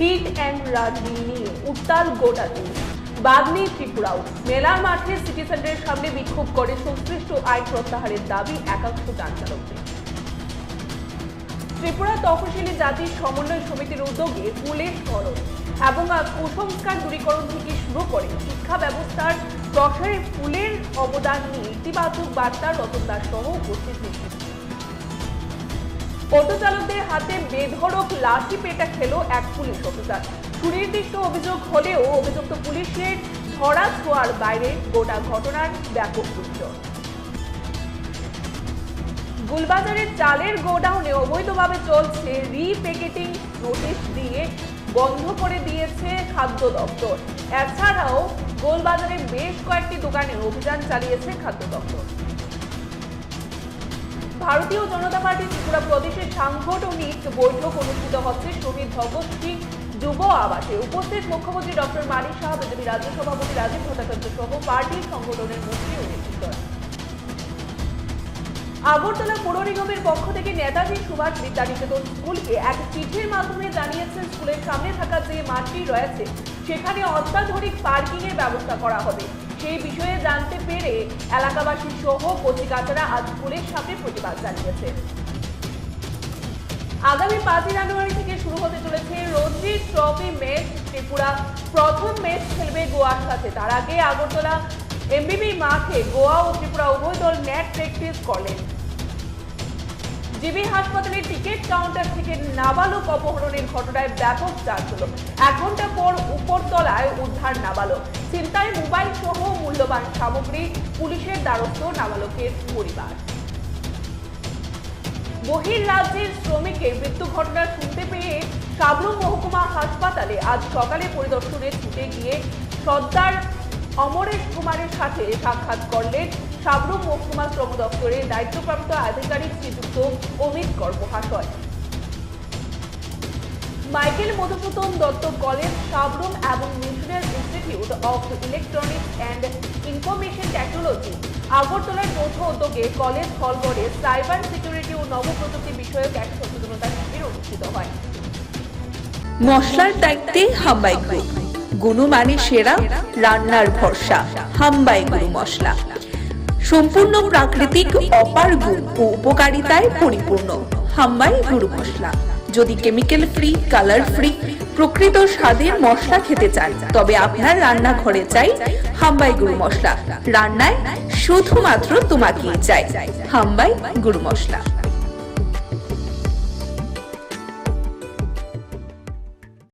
Hit and run নিয়ে উত্তাল গোটা দেশ। বাদনি ত্রিপুরাও মেলার মাঠে সিটি সেন্টারের সামনে বিক্ষোভ করে সংশ্লিষ্ট আইন প্রত্যাহারের দাবি একাংশ যান চালকদের। ত্রিপুরা তফসিলি জাতির সমন্বয় সমিতির উদ্যোগে ফুলের স্মরণ এবং কুসংস্কার দূরীকরণ থেকে শুরু করে শিক্ষা ব্যবস্থার প্রসারে ফুলের অবদান নিয়ে ইতিবাচক বার্তা রতন দাস সহ উপস্থিত হয়েছে। অটো চালকদের হাতে বেধড়ক লাঠি পেটা খেলো এক পুলিশ অফিসার। সুনির্দিষ্ট অভিযোগ হলেও অভিযুক্ত পুলিশের ধরা ছোঁয়ার বাইরে গোটা ঘটনার ব্যাপক গুঞ্জন। গুলবাজারের চালের গোডাউনে অবৈধভাবে চলছে রিপ্যাকেটিং নোটিশ দিয়ে বন্ধ করে দিয়েছে খাদ্য দপ্তর। এছাড়াও গোলবাজারে বেশ কয়েকটি দোকানে অভিযান চালিয়েছে খাদ্য দপ্তর। ভারতীয় জনতা পার্টি ত্রিপুরা প্রদেশের সাংগঠনিক বৈঠক অনুষ্ঠিত হচ্ছে শহীদ ভগৎ সিং যুব আবাসে। উপস্থিত মুখ্যমন্ত্রী ডক্টর মানিক সাহা, বিজেপি রাজ্য সভাপতি রাজীব ভট্টাচার্য সহ পার্টির সংগঠনের মন্ত্রী ও নেতৃত্বরা। আগরতলা পৌর নিগমের পক্ষ থেকে নেতাজি সুভাষ বিদ্যানিকেতন স্কুলকে এক চিঠির মাধ্যমে জানিয়েছেন স্কুলের সামনে থাকা যে মাঠটি রয়েছে সেখানে অত্যাধুনিক পার্কিং এর ব্যবস্থা করা হবে। সেই বিষয়ে জানতে পেরে এলাকাবাসী সহ কচিকাচারা আজ স্কুলের সামনে প্রতিবাদ জানিয়েছে। আগামী 5 জানুয়ারি থেকে শুরু হতে চলেছে রঞ্জি ট্রফি ম্যাচ। ত্রিপুরা প্রথম ম্যাচ খেলবে গোয়ার সাথে। তার আগে আগরতলা এমবিবি মাঠে গোয়া ও ত্রিপুরা উভয় দল নেট প্র্যাকটিস করলেন। জিবি হাসপাতালের টিকিট কাউন্টার থেকে নাবালক অপহরণের ঘটনায় ব্যাপক চাঞ্চল্য। 1 ঘন্টা পর উপরতলায় উদ্ধার নাবালক। ছিনতাই মোবাইল সহ মূল্যবান সামগ্রী, পুলিশের দ্বারস্থ নাবালকের পরিবার। বহির্রাজ্যের শ্রমিকের মৃত্যু ঘটনা শুনতে পেয়ে সাবরুম মহকুমা হাসপাতালে আজ সকালে পরিদর্শনে ছুটে গিয়ে সর্দার অমরেশ কুমারের সাথে সাক্ষাৎ করলেন সাবরুম মহকুমা শ্রম দপ্তরের দায়িত্বপ্রাপ্ত আধিকারিক শ্রীযুক্ত অমিত গর্ভহাশয়। মাইকেল মধুসূদন দত্ত কলেজ, সাবরুম এবং missionary institute of electronics and information technology আগরতলার যৌথ উদ্যোগে কলেজ হলঘরে সাইবার সিকিউরিটি ও নবপ্রযুক্তি বিষয়ক এক সচেতনতা শিবির অনুষ্ঠিত হয়। মশলার দায়িত্বে হাম্বাই গ্রুপ, গুণমানে সেরা, রান্নার ভরসা। হাম্বাই গুরু মশলা সম্পূর্ণ প্রাকৃতিক, অপার গুণ ও উপকারিতায় পরিপূর্ণ। হাম্বাই গুরু মশলা। যদি কেমিক্যাল ফ্রি, কালার ফ্রি, প্রকৃত স্বাদের মশলা খেতে চান তবে আপনার রান্নাঘরে চাই হাম্বাই গুরু মশলা। রান্নায় শুধুমাত্র তোমাকেই চাই হাম্বাই গুরু মশলা।